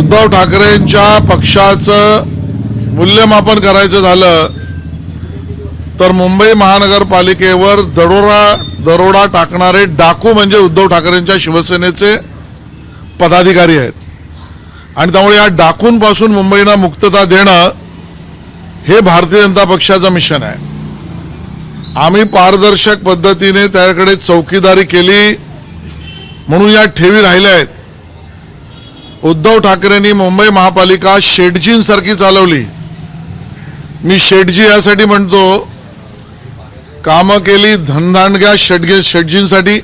उद्धव ठाकरेंच्या पक्षाचं मूल्यमापन करायचं झालं तर मुंबई महानगरपालिकेवर दरोडा टाकणारे डाकू म्हणजे उद्धव ठाकरेंच्या शिवसेनेचे पदाधिकारी आहेत आणि त्यामुळे या डाकूंपासून मुंबईला मुक्तता देणं हे भारतीय जनता पक्षाचं मिशन आहे। आम्ही पारदर्शक पद्धतीने त्याकडे चौकीदारी केली म्हणून या ठेवी राहिल्या आहेत। उद्धव ठाकरेंनी मुंबई महापालिका शेटजींसारखी चालवली। मी शेटजी यासाठी म्हणतो, कामं केली धनधानग्या शेटजींसाठी।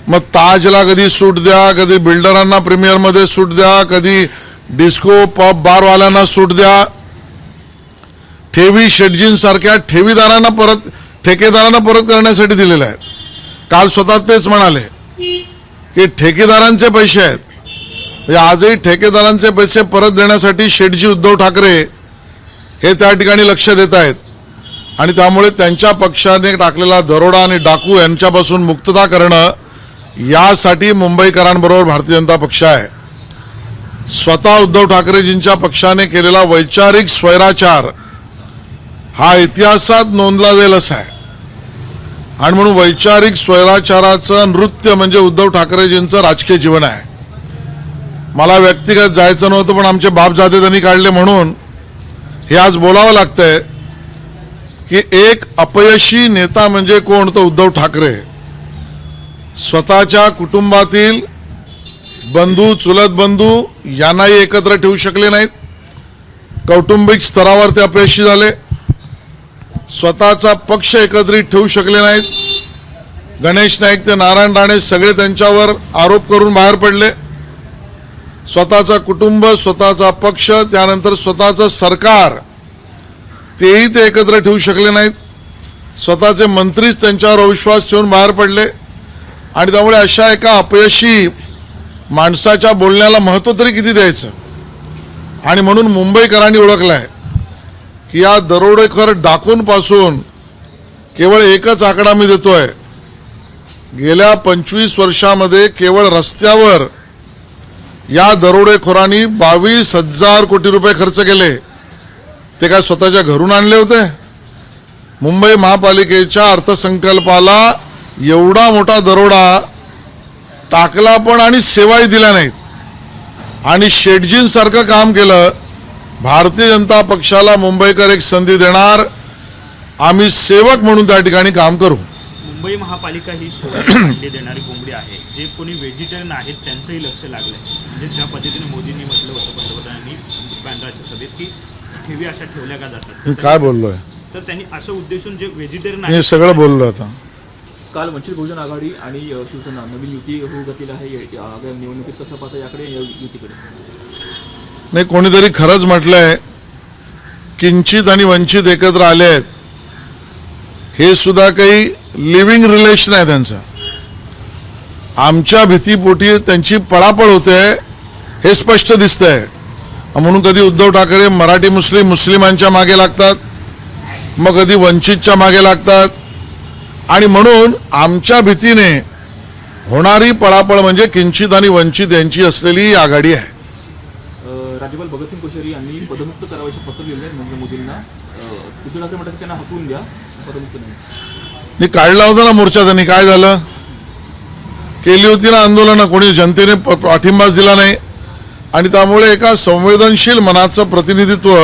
मग ताजला कधी सूट द्या, कधी बिल्डरांना प्रीमियरमध्ये सूट द्या, कधी डिस्को पब बारवाल्यांना सूट द्या। ठेवी शेटजींसारख्या ठेकेदारांना परत करण्यासाठी दिलेल्या आहेत। काल स्वतः तेच म्हणाले की ठेकेदारांचे पैसे आहेत, म्हणजे आजही ठेकेदारांचे पैसे परत देण्यासाठी शेटजी उद्धव ठाकरे हे त्या ठिकाणी लक्ष देत आहेत आणि त्यामुळे त्यांच्या पक्षाने टाकलेला दरोडा आणि डाकू यांच्यापासून मुक्तता करणं यासाठी मुंबईकरांबरोबर भारतीय जनता पक्ष आहे। स्वतः उद्धव ठाकरेजींच्या पक्षाने केलेला वैचारिक स्वैराचार हा इतिहासात नोंदला जाईल असा आहे आणि म्हणून वैचारिक स्वैराचाराचं नृत्य म्हणजे उद्धव ठाकरेजींचं राजकीय जीवन आहे। मला व्यक्तिगत जायचं नव्हतं पण आमचे बापजादे त्यांनी काढले म्हणून हे आज बोलावं लागतंय की एक अपयशी नेता म्हणजे कोण, तो उद्धव ठाकरे। स्वतःच्या कुटुंबातील बंधू चुलत बंधू यांनाही एकत्र ठेवू शकले नाहीत, कौटुंबिक स्तरावर ते अपयशी झाले। स्वतःचा पक्ष एकत्रित ठेवू शकले नाहीत। गणेश नाईक ते नारायण राणे सगळे त्यांच्यावर आरोप करून बाहेर पडले। स्वतःचा कुटुंब, स्वतःचा पक्ष, त्यानंतर स्वतःचं सरकार तेही ते एकत्र ठेवू शकले नाहीत। स्वतःचे मंत्रीच त्यांच्यावर अविश्वास ठेवून बाहेर पडले आणि त्यामुळे अशा एका अपयशी माणसाच्या बोलण्याला महत्त्व तरी किती द्यायचं। आणि म्हणून मुंबईकरांनी ओळखलंय की या दरोडेखोर डाकूंपासून केवळ एकच आकडा मी देतोय, गेल्या 25 वर्षामध्ये केवळ रस्त्यावर या दरोडेखोरांनी 22,000 कोटी रुपये खर्च केले। ते काय स्वतःच्या घरून आणले होते? मुंबई महापालिकेच्या अर्थसंकल्पाला एवढा मोठा दरोडा टाकला पण आणि सेवाही दिल्या नाहीत आणि शेटजींसारखं काम केलं। भारतीय जनता पक्षाला मुंबईकर एक संधी देणार, आम्ही सेवक म्हणून त्या ठिकाणी काम करू। मुंबई महापालिका ही सोडली देणारी कोंबडी आहे। जे कोणी व्हेजिटेरियन आहेत त्यांचंही लक्ष लागलंय, म्हणजे ज्या पद्धतीने मोदींनी म्हटलं होतं पंतप्रधानांनी बँड्राच्या सभेत की ठेवी अशा ठेवल्या का जातात। मी काय बोललोय? तर त्यांनी असं उद्देशून जे व्हेजिटेरियन मी आहे सगळं बोललो आता। काल वंचित बहुजन आघाडी आणि शिवसेना नवीन युती होऊ घातलेली आहे। आगामी निवडणुकीत कसं पाहता याकडे, या युतीकडे? नाही, कोणीतरी खरंच म्हटलंय किंचित आणि वंचित एकत्र आले आहेत, हे सुद्धा काही लिव्हिंग रिलेशन आहे त्यांचं। आमच्या भीतीपोटी त्यांची पळापळ होते हे स्पष्ट दिसतंय। म्हणून कधी उद्धव ठाकरे मराठी मुस्लिमांच्या मागे लागतात, मग कधी वंचितच्या मागे लागतात आणि म्हणून आमच्या भीतीने होणारी पळापळ म्हणजे किंचित आणि वंचित यांची असलेली ही आघाडी आहे। राज्यपाल भगतसिंग कोश्यारी यांनी पदमुक्त करावयाचे पत्र लिहिले नरेंद्र मोदींना। उद्धव ठाकरे म्हणतात त्यांना हटवून द्या, पदमुक्त नाही। मी काढला होता ना मोर्चा, त्यांनी काय झालं? केली होती ना आंदोलनं, कोणी जनतेने पाठिंबाच दिला नाही आणि त्यामुळे एका संवेदनशील मनाचं प्रतिनिधित्व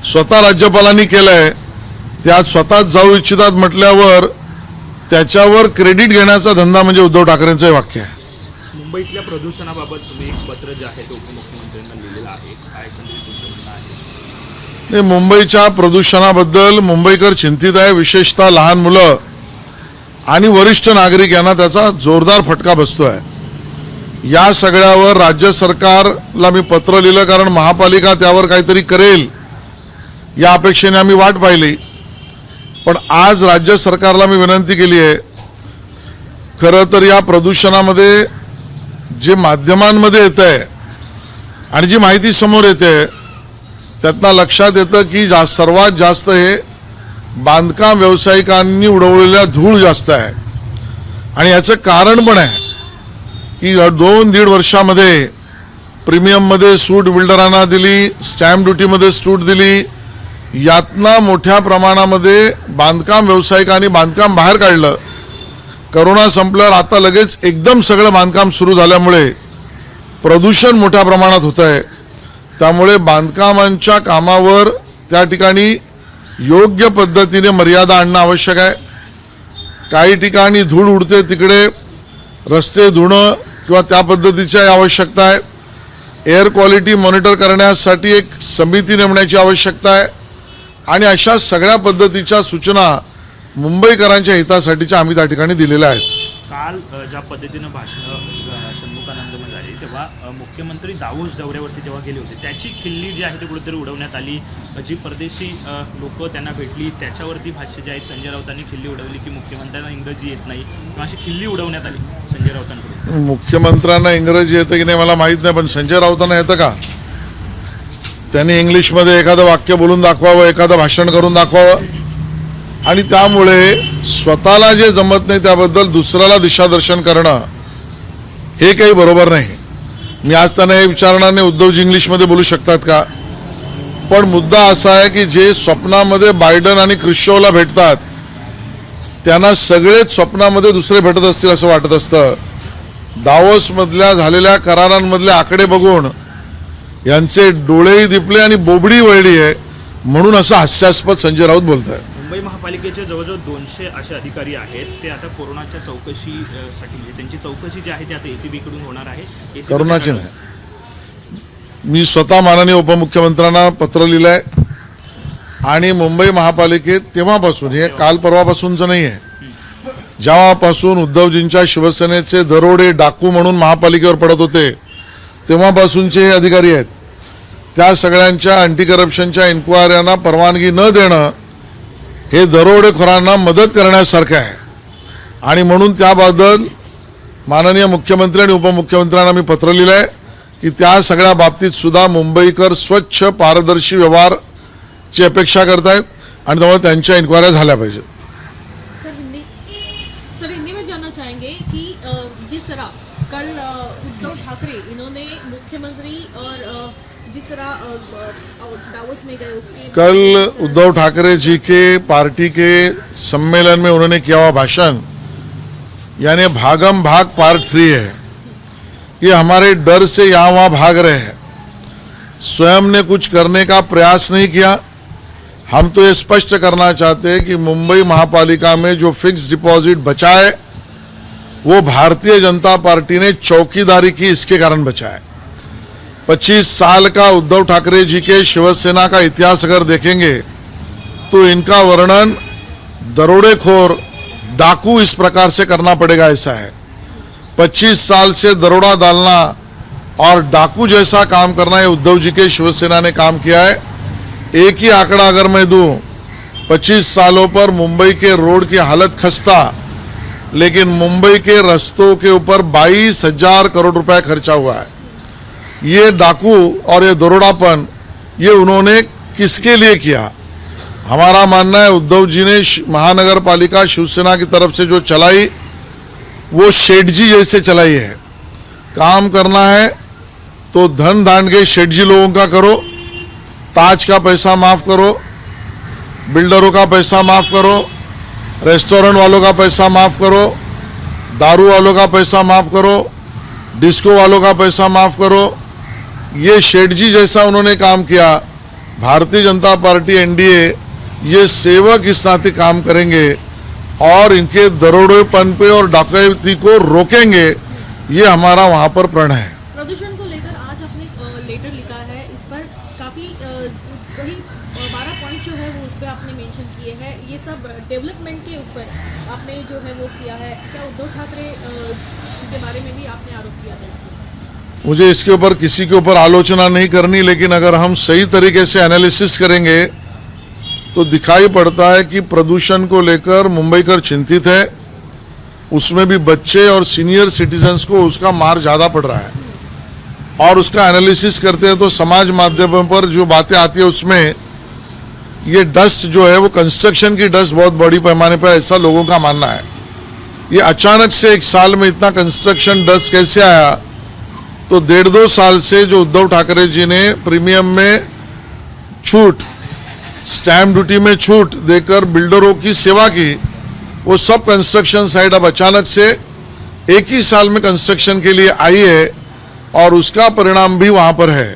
स्वतः राज्यपालांनी केलंय। ते आज स्वतःच जाऊ इच्छितात म्हटल्यावर त्याच्यावर क्रेडिट घेण्याचा धंदा म्हणजे उद्धव ठाकरेंचं वाक्य आहे। मुंबईतल्या प्रदूषणाबाबत तुम्ही एक पत्र जे आहे ते उपमुख्यमंत्र्यांना लिहिलेलं आहे, काय तुमचं म्हणणं आहे? नाही, मुंबईच्या प्रदूषणाबद्दल मुंबईकर चिंतित आहे, विशेषतः लहान मुलं आणि वरिष्ठ नागरिक यांना त्याचा जोरदार फटका बसतोय। या सगळ्यावर राज्य सरकारला मी पत्र लिहिलं, कारण महापालिका त्यावर काहीतरी करेल या अपेक्षेने आम्ही वाट पाहिली। पण आज राज्य सरकारला मी विनंती केली आहे, खरं तर या प्रदूषणामध्ये जे माध्यमांमध्ये येत आहे आणि जी माहिती समोर येते त्यातनं लक्षात येतं की सर्वात जास्त हे बांधकाम व्यावसायिकांनी उडवलेल्या धूळ जास्त आहे आणि याचं कारण पण आहे की 2-1.5 वर्षामध्ये प्रीमियममध्ये सूट बिल्डरांना दिली, स्टॅम्प ड्युटीमध्ये सूट दिली, यातना मोठ्या प्रमाणामध्ये बांधकाम व्यावसायिकांनी बांधकाम बाहेर काढलं. करोना संपल्यावर आता लगेच एकदम सगळं बांधकाम सुरू झाल्यामुळे प्रदूषण मोठ्या प्रमाणात होत आहे. त्यामुळे बांधकामांच्या कामावर त्या ठिकाणी योग्य पद्धतीने मर्यादा आणणं आवश्यक आहे. काही ठिकाणी धूळ उडते, तिकडे रस्ते धुणं किंवा त्या पद्धतीची आवश्यकता आहे. एअर क्वालिटी मॉनिटर करण्यासाठी एक समिती नेमण्याची आवश्यकता आहे. आणि अशा सगळ्या पद्धतीच्या सूचना मुंबईकरांच्या हितासाठीच्या आम्ही त्या ठिकाणी दिलेल्या आहेत. काल ज्या पद्धतीनं भाषण षण्मुखानंदमध्ये झाली तेव्हा मुख्यमंत्री दावोस दौऱ्यावरती तेव्हा गेले होते, त्याची खिल्ली जी आहे ती कुठेतरी उडवण्यात आली. जी परदेशी लोक त्यांना भेटली त्याच्यावरती भाष्य जे आहेत संजय राऊतांनी खिल्ली उडवली की मुख्यमंत्र्यांना इंग्रजी येत नाही किंवा अशी खिल्ली उडवण्यात आली संजय राऊतांकडून. मुख्यमंत्र्यांना इंग्रजी येतं की नाही मला माहीत नाही, पण संजय राऊतांना येतं का? त्यांनी इंग्लिशमध्ये एखादं वाक्य बोलून दाखवावं, एखादं भाषण करून दाखवावं. आणि त्यामुळे स्वतःला जे जमत नाही त्याबद्दल दुसऱ्याला दिशादर्शन करणं हे काही बरोबर नाही. मी आज त्यांना हे विचारणार नाही उद्धवजी इंग्लिशमध्ये बोलू शकतात का, पण मुद्दा असा आहे की जे स्वप्नामध्ये बायडन आणि ख्रिश्चोवला भेटतात त्यांना सगळेच स्वप्नामध्ये दुसरे भेटत असतील असं वाटत असतं. दावोसमधल्या झालेल्या करारांमधले आकडे बघून यांचे डोळेही दिपले आणि बोबडी वळली आहे, म्हणून असं हास्यास्पद संजय राऊत बोलत आहे. मुंबई महापालिकेचे जवळजवळ 200 असे अधिकारी आहेत, ते आता कोरोनाच्या चौकशीसाठी म्हणजे त्यांची चौकशी जी आहे ती आता ACB कडून होणार आहे. करोनाची नाही, मी स्वतः माननीय उपमुख्यमंत्र्यांना पत्र लिहिलं आहे. आणि मुंबई महापालिकेत तेव्हापासून, हे काल परवापासूनचं नाही आहे, जेव्हापासून उद्धवजींच्या शिवसेनेचे दरोडे डाकू म्हणून महापालिकेवर पडत होते तेव्हापासूनचे हे अधिकारी आहेत. त्या सगळ्यांच्या अँटी करप्शनच्या इन्क्वायऱ्यांना परवानगी न देणं हे दरोडेखोरांना मदत करण्यासारखं आहे. आणि म्हणून त्याबद्दल माननीय मुख्यमंत्री आणि उपमुख्यमंत्र्यांना मी पत्र लिहिलं आहे की त्या सगळ्या बाबतीत सुद्धा मुंबईकर स्वच्छ पारदर्शी व्यवहारची अपेक्षा करतायत आणि त्यामुळे त्यांच्या इन्क्वायऱ्या झाल्या पाहिजेत. सर हिंदी में जानना चाहेंगे कि जिस तरह कल उद्धव ठाकरे इन्होंने मुख्यमंत्री और जिस तरह दावोस में गए उसके कल उद्धव ठाकरे जी के पार्टी के सम्मेलन में उन्होंने किया हुआ भाषण यानी भागम भाग पार्ट 3 है. ये हमारे डर से यहाँ वहाँ भाग रहे हैं, स्वयं ने कुछ करने का प्रयास नहीं किया. हम तो ये स्पष्ट करना चाहते हैं कि मुंबई महापालिका में जो फिक्स डिपॉजिट बचा है वो भारतीय जनता पार्टी ने चौकीदारी की, इसके कारण बचा है. 25 साल का उद्धव ठाकरे जी के शिवसेना का इतिहास अगर देखेंगे तो इनका वर्णन दरोडेखोर डाकू इस प्रकार से करना पड़ेगा ऐसा है. 25 साल से दरोड़ा डालना और डाकू जैसा काम करना ये उद्धव जी के शिवसेना ने काम किया है. एक ही आंकड़ा अगर मैं दूं, 25 सालों पर मुंबई के रोड की हालत खस्ता, लेकिन मुंबई के रास्तों के ऊपर 22,000 करोड़ रुपए खर्चा हुआ है. ये डाकू और ये दरोड़ापन ये उन्होंने किसके लिए किया? हमारा मानना है उद्धव जी ने महानगर पालिका शिवसेना की तरफ से जो चलाई वो शेठजी जैसे चलाई है. काम करना है तो धन दांडगे शेठजी लोगों का करो, ताज का पैसा माफ करो, बिल्डरों का पैसा माफ करो, रेस्टोरेंट वालों का पैसा माफ करो, दारू वालों का पैसा माफ करो, डिस्को वालों का पैसा माफ करो. ये शेठजी जैसा उन्होंने काम KIA. Bharatiya Janata party NDA ये सेवक इस नाते काम करेंगे और इनके दरोडेपन पे और डकैती को रोकेंगे, ये हमारा वहां पर प्रण है. प्रदूषण को लेकर आज आपने लेटर लिखा है, इस पर काफी कहीं 12 पॉइंट जो है वो उस पर आपने मेंशन किए हैं. ये सब डेवलपमेंट के ऊपर आपने जो है वो किया है. क्या उद्धव ठाकरे के बारे में भी आपने आरोप किया है? मुझे इसके ऊपर किसी के ऊपर आलोचना नहीं करनी, लेकिन अगर हम सही तरीके से एनालिसिस करेंगे तो दिखाई पड़ता है कि प्रदूषण को लेकर मुंबईकर चिंतित है. उसमें भी बच्चे और सीनियर सिटीजन्स को उसका मार ज़्यादा पड़ रहा है. और उसका एनालिसिस करते हैं तो समाज माध्यमों पर जो बातें आती है उसमें ये डस्ट जो है वो कंस्ट्रक्शन की डस्ट बहुत बड़ी पैमाने पर, ऐसा लोगों का मानना है. ये अचानक से एक साल में इतना कंस्ट्रक्शन डस्ट कैसे आया, तो 1.5-2 साल से जो उद्धव ठाकरे जी ने प्रीमियम में छूट, स्टैम्प ड्यूटी में छूट देकर बिल्डरों की सेवा की, वो सब कंस्ट्रक्शन साइट अब अचानक से एक ही साल में कंस्ट्रक्शन के लिए आई है और उसका परिणाम भी वहां पर है।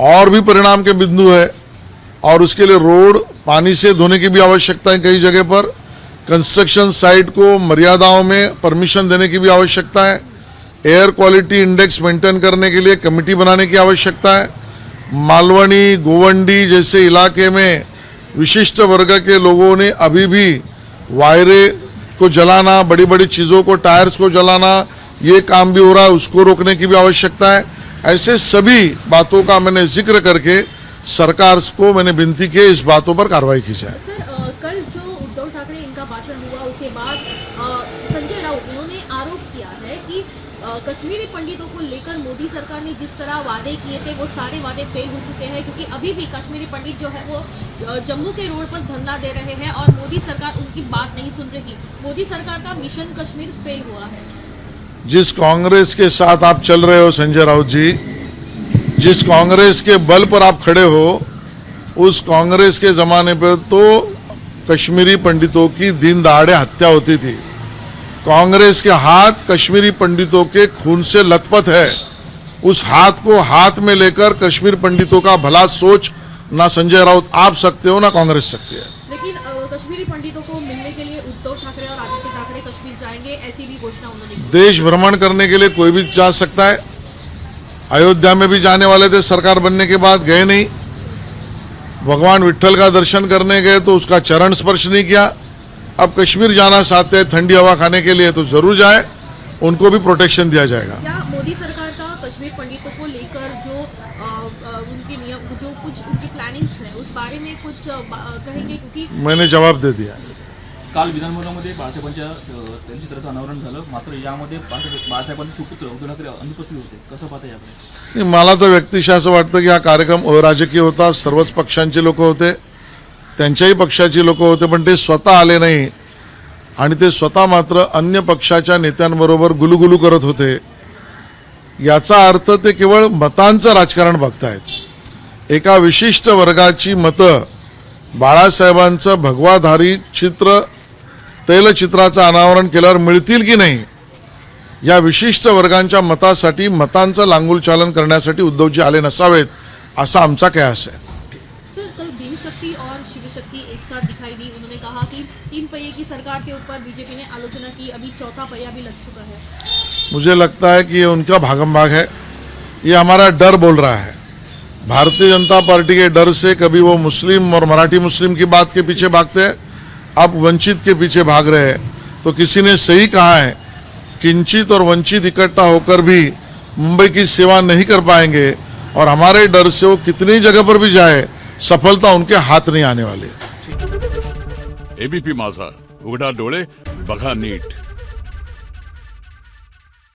और भी परिणाम के बिंदु है और उसके लिए रोड पानी से धोने की भी आवश्यकता है, कई जगह पर कंस्ट्रक्शन साइट को मर्यादाओं में परमिशन देने की भी आवश्यकता है, एयर क्वालिटी इंडेक्स मेंटेन करने के लिए कमेटी बनाने की आवश्यकता है। मालवनी, गोवंडी जैसे इलाके में विशिष्ट वर्ग के लोगों ने अभी भी वायरे को जलाना, बड़ी बड़ी चीज़ों को, टायर्स को जलाना, ये काम भी हो रहा है, उसको रोकने की भी आवश्यकता है। ऐसे सभी बातों का मैंने जिक्र करके सरकार को मैंने विनती की इस बातों पर कार्रवाई की जाए। सर कल जो उद्धव ठाकरे इनका भाषण हुआ उसके बाद संजय राउत इन्होंने आरोप किया है कि कश्मीरी पंडितों को लेकर मोदी सरकार ने जिस तरह वादे किए थे वो सारे वादे फेल हो चुके हैं, क्योंकि अभी भी कश्मीरी पंडित जो है वो जम्मू के रोड पर धरना दे रहे हैं और मोदी सरकार उनकी बात नहीं सुन रही। मोदी सरकार का मिशन कश्मीर फेल हुआ है। जिस कांग्रेस के साथ आप चल रहे हो संजय राउत जी, जिस कांग्रेस के बल पर आप खड़े हो, उस कांग्रेस के जमाने पर तो कश्मीरी पंडितों की दिन दहाड़े हत्या होती थी। कांग्रेस के हाथ कश्मीरी पंडितों के खून से लथपथ है। उस हाथ को हाथ में लेकर कश्मीर पंडितों का भला सोच ना संजय राउत आप सकते हो ना कांग्रेस सकती है। लेकिन कश्मीरी पंडितों को मिलने के लिए उद्धव ठाकरे और आदित्य ठाकरे कश्मीर जाएंगे, ऐसी भी घोषणा उन्होंने की। देश भ्रमण करने के लिए कोई भी जा सकता है। अयोध्या में भी जाने वाले थे, सरकार बनने के बाद गए नहीं। भगवान विट्ठल का दर्शन करने गए तो उसका चरण स्पर्श नहीं किया। अब कश्मीर जाना चाहते हैं ठंडी हवा खाने के लिए तो जरूर जाए, उनको भी प्रोटेक्शन दिया जाएगा। क्या मोदी सरकार का कश्मीर पंडितों को लेकर जो उनके नियम, जो कुछ उनकी प्लॅनिंग्स है उस बारे में कुछ कहेंगे? क्योंकि मैंने जवाब दे दिया। काल विधानभवनामध्ये बाळासाहेबांच्या त्यांच्या चित्राचं अनावरण झालं, मात्र यामध्ये बाळासाहेबांचे सुपुत्र उद्धव ठाकरे अनुपस्थित होते. कसं पाहता याकडे? नाही, मला तर व्यक्तिशः असं वाटतं की हा कार्यक्रम अराजकीय होता. सर्वच पक्षांचे लोक होते, त्यांच्याही पक्षाची लोक होते, पण ते स्वतः आले नाही आणि ते स्वतः मात्र अन्य पक्षाच्या नेत्यांबरोबर गुलुगुलू करत होते. याचा अर्थ ते केवळ मतांचं राजकारण बघतायत. एका विशिष्ट वर्गाची मतं, बाळासाहेबांचं भगवाधारी चित्र, तैलचित्राचं अनावरण केल्यावर मिळतील की नाही, या विशिष्ट वर्गांच्या मतासाठी, मतांचं लांगुलचालन करण्यासाठी उद्धवजी आले नसावेत असा आमचा कयास आहे. सर कल भीम शक्ति और शिव शक्ति एक साथ दिखाई दी। उन्होंने कहा कि 3 पहिए की सरकार के ऊपर बीजेपी ने आलोचना की, अभी 4था पहिया भी लग चुका है। मुझे लगता है कि ये उनका भागम भाग है, ये हमारा डर बोल रहा है। भारतीय जनता पार्टी के डर से कभी वो मुस्लिम और मराठी मुस्लिम की बात के पीछे भागते हैं, अब वंचित के पीछे भाग रहे हैं। तो किसी ने सही कहा है, किंचित और वंचित इकट्ठा होकर भी मुंबई की सेवा नहीं कर पाएंगे और हमारे डर से वो कितनी जगह पर भी जाए, सफलता उनके हाथ नहीं आने वाली है। एबीपी माझा, उघडा डोळे बघा नीट।